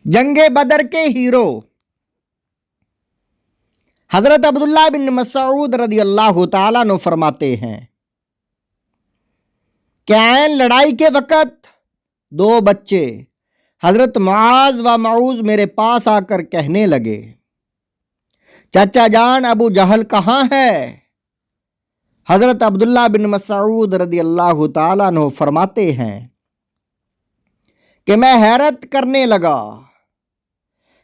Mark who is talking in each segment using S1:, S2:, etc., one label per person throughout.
S1: जंग बदर के हीरो हजरत अब्दुल्लाह बिन मसऊद रदी अल्लाह ताला अन्हु फरमाते हैं कि ऐन लड़ाई के वक़्त दो बच्चे हजरत मुआज व मऊज मेरे पास आकर कहने लगे, चाचा जान अबू जहल कहाँ है? हजरत अब्दुल्लाह बिन मसऊद रदी अल्लाह ताला अन्हु फरमाते हैं कि मैं हैरत करने लगा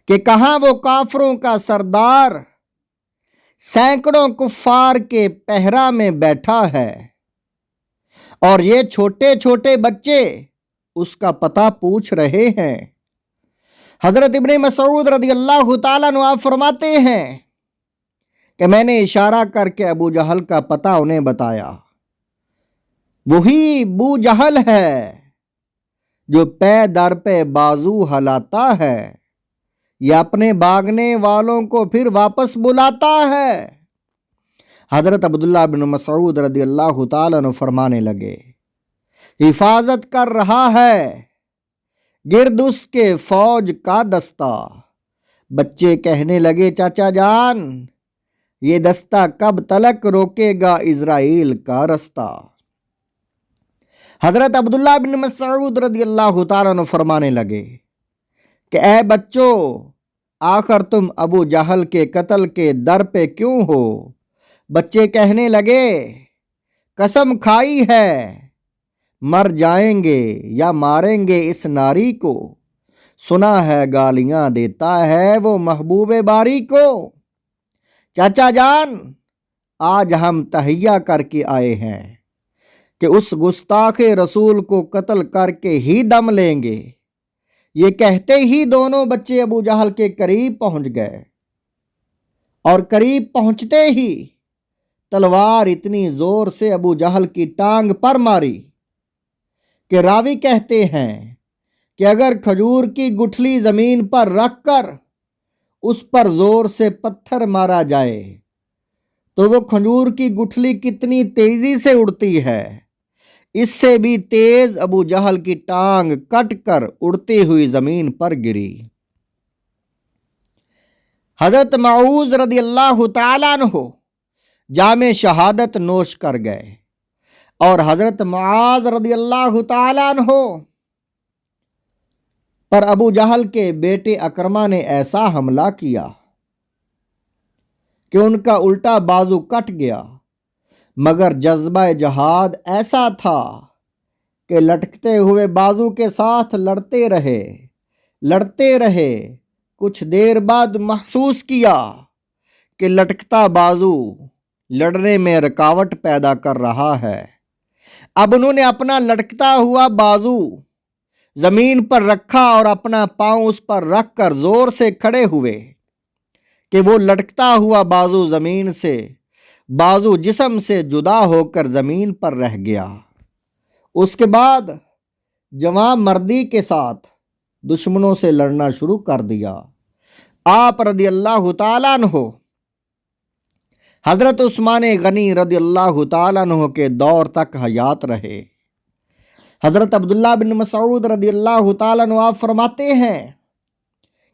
S1: कि कहाँ वो काफरों का सरदार सैकड़ों कुफ्फार के पहरा में बैठा है और ये छोटे छोटे बच्चे उसका पता पूछ रहे हैं। हजरत इब्ने मसऊद रदी अल्लाह ताला अन्हु आप फरमाते हैं कि मैंने इशारा करके अबू जहल का पता उन्हें बताया। वही अबू जहल है जो पे दर पे बाजू हलाता है या अपने भागने वालों को फिर वापस बुलाता है। हजरत अब्दुल्लाह बिन मसऊद रदी अल्लाह ताला अन्हु फरमाने लगे, हिफाजत कर रहा है गिर्द उसके फौज का दस्ता। बच्चे कहने लगे, चाचा जान ये दस्ता कब तलक रोकेगा इजराइल का रास्ता? हजरत अब्दुल्लाह बिन मसऊद रदी अल्लाह ताला अन्हु फरमाने लगे कि ऐ बच्चों, आखिर तुम अबू जहल के कत्ल के दर पे क्यों हो? बच्चे कहने लगे, कसम खाई है मर जाएंगे या मारेंगे इस नारी को। सुना है गालियां देता है वो महबूबे बारी को। चाचा जान आज हम तहैया करके आए हैं कि उस गुस्ताखे रसूल को कत्ल करके ही दम लेंगे। ये कहते ही दोनों बच्चे अबू जहल के करीब पहुंच गए और करीब पहुंचते ही तलवार इतनी जोर से अबू जहल की टांग पर मारी कि रावी कहते हैं कि अगर खजूर की गुठली जमीन पर रखकर उस पर जोर से पत्थर मारा जाए तो वो खजूर की गुठली कितनी तेजी से उड़ती है, इससे भी तेज अबू जहल की टांग कट कर उड़ती हुई जमीन पर गिरी। हजरत मऊज रदी अल्लाह ताला अन्हु जामे शहादत नोश कर गए और हजरत मुआज रदी अल्लाह ताला अन्हु पर अबू जहल के बेटे अकरमा ने ऐसा हमला किया कि उनका उल्टा बाजू कट गया, मगर जज्बा जहाद ऐसा था कि लटकते हुए बाजू के साथ लड़ते रहे। कुछ देर बाद महसूस किया कि लटकता बाजू लड़ने में रुकावट पैदा कर रहा है। अब उन्होंने अपना लटकता हुआ बाजू जमीन पर रखा और अपना पांव उस पर रखकर जोर से खड़े हुए कि वो लटकता हुआ बाजू जिस्म से जुदा होकर जमीन पर रह गया। उसके बाद जवां मर्दी के साथ दुश्मनों से लड़ना शुरू कर दिया। आप रदी अल्लाह ताला अन्हु हजरत उस्मान गनी रदी अल्लाह ताला अन्हु के दौर तक हयात रहे। हजरत अब्दुल्लाह बिन मसऊद रदी अल्लाह ताला अन्हु आप फरमाते हैं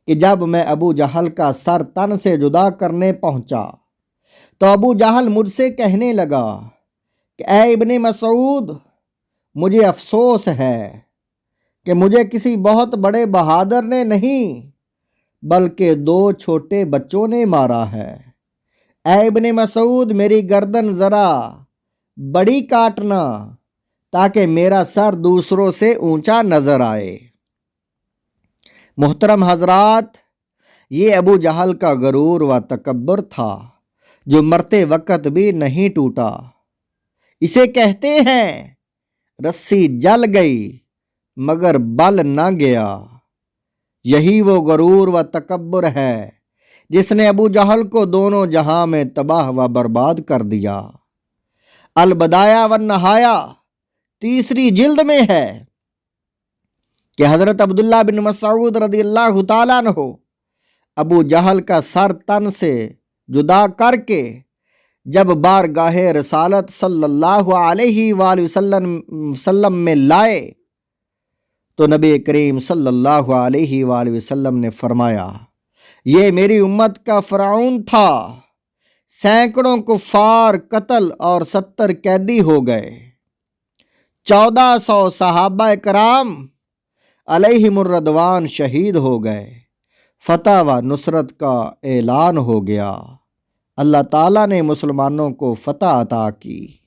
S1: कि जब मैं अबू जहल का सर तन से जुदा करने पहुंचा तो अबू जहल मुझसे कहने लगा कि ऐ इब्ने मसऊद, मुझे अफसोस है कि मुझे किसी बहुत बड़े बहादुर ने नहीं बल्कि दो छोटे बच्चों ने मारा है। ऐ इब्ने मसऊद, मेरी गर्दन ज़रा बड़ी काटना ताकि मेरा सर दूसरों से ऊंचा नजर आए। मोहतरम हजरात, ये अबू जहल का गरूर व तकब्बुर था जो मरते वक्त भी नहीं टूटा। इसे कहते हैं रस्सी जल गई मगर बल न गया। यही वो गरूर व तकब्बुर है जिसने अबू जहल को दोनों जहां में तबाह व बर्बाद कर दिया। अल बदाया व नहाया तीसरी जिल्द में है कि हजरत अब्दुल्लाह बिन मसऊद रदी अल्लाह ताला अन्हु अबू जहल का सर तन से जुदा करके जब बारगाहे रसालत सल्लल्लाहु अलैहि वसल्लम में लाए تو نبی کریم صلی اللہ علیہ وآلہ وسلم نے فرمایا یہ میری امت کا فرعون تھا، سینکڑوں کفار قتل اور 70 قیدی ہو گئے، 1400 صحابہ کرام علیہم الرضوان شہید ہو گئے، فتح و نصرت کا اعلان ہو گیا، اللہ تعالیٰ نے مسلمانوں کو فتح عطا کی۔